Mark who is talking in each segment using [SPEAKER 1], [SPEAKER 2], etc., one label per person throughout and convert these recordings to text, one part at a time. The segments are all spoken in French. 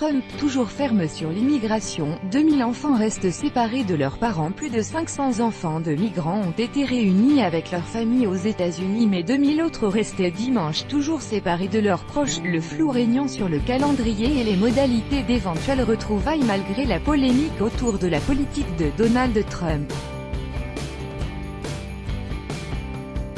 [SPEAKER 1] Trump, toujours ferme sur l'immigration. 2000 enfants restent séparés de leurs parents. Plus de 500 enfants de migrants ont été réunis avec leurs familles aux États-Unis, mais 2000 autres restaient dimanche toujours séparés de leurs proches. Le flou régnant sur le calendrier et les modalités d'éventuelles retrouvailles malgré la polémique autour de la politique de Donald Trump.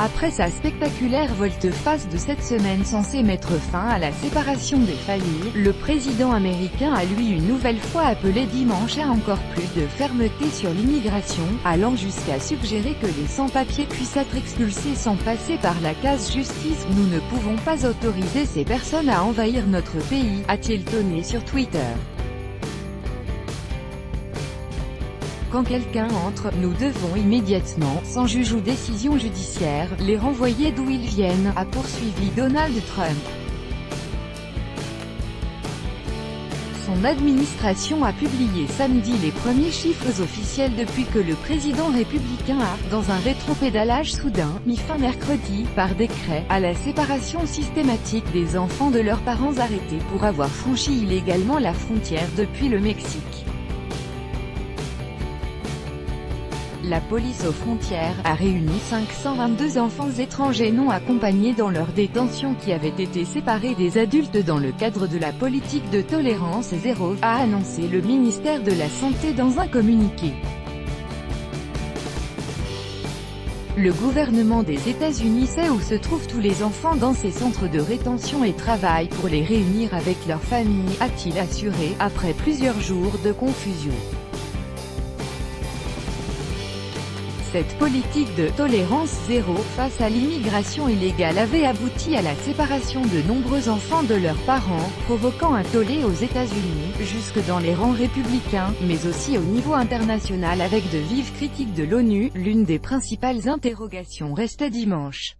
[SPEAKER 1] Après sa spectaculaire volte-face de cette semaine censée mettre fin à la séparation des familles, le président américain a lui une nouvelle fois appelé dimanche à encore plus de fermeté sur l'immigration, allant jusqu'à suggérer que les sans-papiers puissent être expulsés sans passer par la case justice. Nous ne pouvons pas autoriser ces personnes à envahir notre pays, a-t-il tonné sur Twitter. Quand quelqu'un entre, nous devons immédiatement, sans juge ou décision judiciaire, les renvoyer d'où ils viennent, a poursuivi Donald Trump. Son administration a publié samedi les premiers chiffres officiels depuis que le président républicain a, dans un rétropédalage soudain, mis fin mercredi, par décret, à la séparation systématique des enfants de leurs parents arrêtés pour avoir franchi illégalement la frontière depuis le Mexique. La police aux frontières a réuni 522 enfants étrangers non accompagnés dans leur détention qui avaient été séparés des adultes dans le cadre de la politique de tolérance zéro, a annoncé le ministère de la Santé dans un communiqué. Le gouvernement des États-Unis sait où se trouvent tous les enfants dans ces centres de rétention et travaille pour les réunir avec leurs familles, a-t-il assuré, après plusieurs jours de confusion. Cette politique de tolérance zéro face à l'immigration illégale avait abouti à la séparation de nombreux enfants de leurs parents, provoquant un tollé aux États-Unis, jusque dans les rangs républicains, mais aussi au niveau international avec de vives critiques de l'ONU. L'une des principales interrogations restait dimanche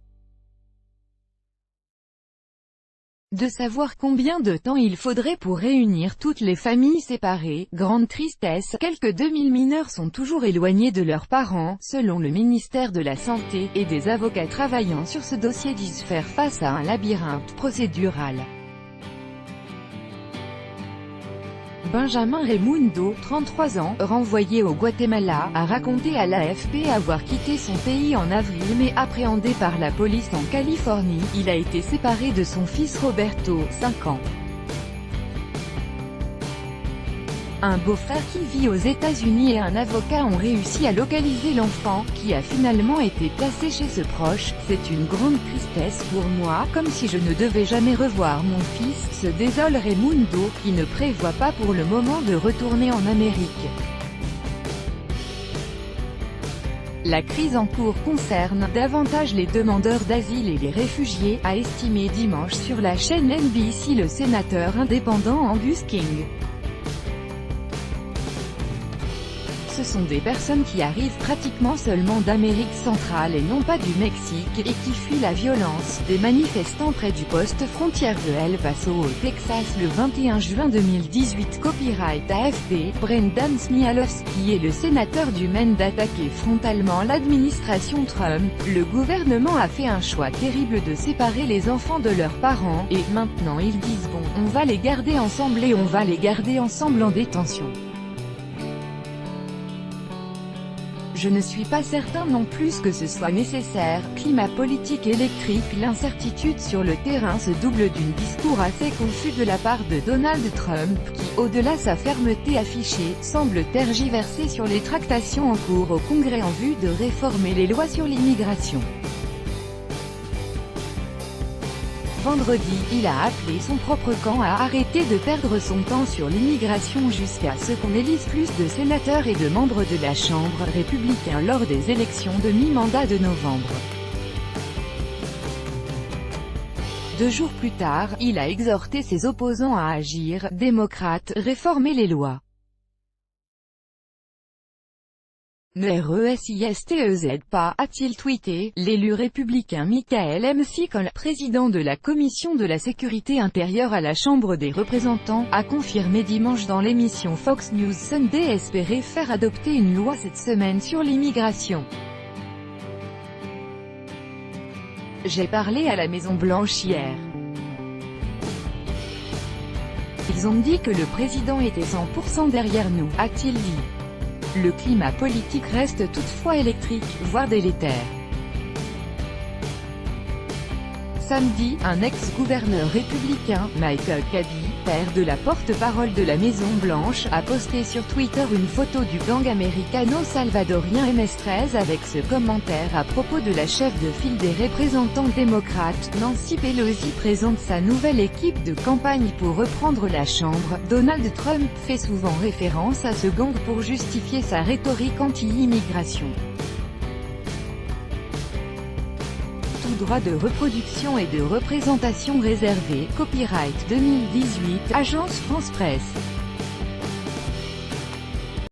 [SPEAKER 1] de savoir combien de temps il faudrait pour réunir toutes les familles séparées. Grande tristesse, quelques 2000 mineurs sont toujours éloignés de leurs parents, selon le ministère de la Santé, et des avocats travaillant sur ce dossier disent faire face à un labyrinthe procédural. Benjamin Raimundo, 33 ans, renvoyé au Guatemala, a raconté à l'AFP avoir quitté son pays en avril mais appréhendé par la police en Californie. Il a été séparé de son fils Roberto, 5 ans. Un beau-frère qui vit aux États-Unis et un avocat ont réussi à localiser l'enfant, qui a finalement été placé chez ce proche. C'est une grande tristesse pour moi, comme si je ne devais jamais revoir mon fils, se désole Raimundo, qui ne prévoit pas pour le moment de retourner en Amérique. La crise en cours concerne davantage les demandeurs d'asile et les réfugiés, a estimé dimanche sur la chaîne NBC le sénateur indépendant Angus King. Ce sont des personnes qui arrivent pratiquement seulement d'Amérique centrale et non pas du Mexique, et qui fuient la violence. Des manifestants près du poste frontière de El Paso au Texas le 21 juin 2018. Copyright AFP, Brendan Smialowski est le sénateur du Maine d'attaquer frontalement l'administration Trump. Le gouvernement a fait un choix terrible de séparer les enfants de leurs parents, et maintenant ils disent bon, on va les garder ensemble et on va les garder ensemble en détention. Je ne suis pas certain non plus que ce soit nécessaire. Climat politique électrique. L'incertitude sur le terrain se double d'un discours assez confus de la part de Donald Trump, qui, au-delà sa fermeté affichée, semble tergiverser sur les tractations en cours au Congrès en vue de réformer les lois sur l'immigration. Vendredi, il a appelé son propre camp à arrêter de perdre son temps sur l'immigration jusqu'à ce qu'on élise plus de sénateurs et de membres de la Chambre républicain lors des élections de mi-mandat de novembre. 2 jours plus tard, il a exhorté ses opposants à agir. Démocrates, réformer les lois. Ne resistez pas, a-t-il tweeté. L'élu républicain Michael McConnell, président de la commission de la sécurité intérieure à la Chambre des représentants, a confirmé dimanche dans l'émission Fox News Sunday espérer faire adopter une loi cette semaine sur l'immigration. J'ai parlé à la Maison-Blanche hier. Ils ont dit que le président était 100% derrière nous, a-t-il dit. Le climat politique reste toutefois électrique, voire délétère. Samedi, un ex-gouverneur républicain, Michael Caby, père de la porte-parole de la Maison-Blanche, a posté sur Twitter une photo du gang américano-salvadorien MS-13 avec ce commentaire à propos de la chef de file des représentants démocrates, Nancy Pelosi présente sa nouvelle équipe de campagne pour reprendre la Chambre. Donald Trump fait souvent référence à ce gang pour justifier sa rhétorique anti-immigration. Tout droit de reproduction et de représentation réservé, copyright 2018, Agence France Presse.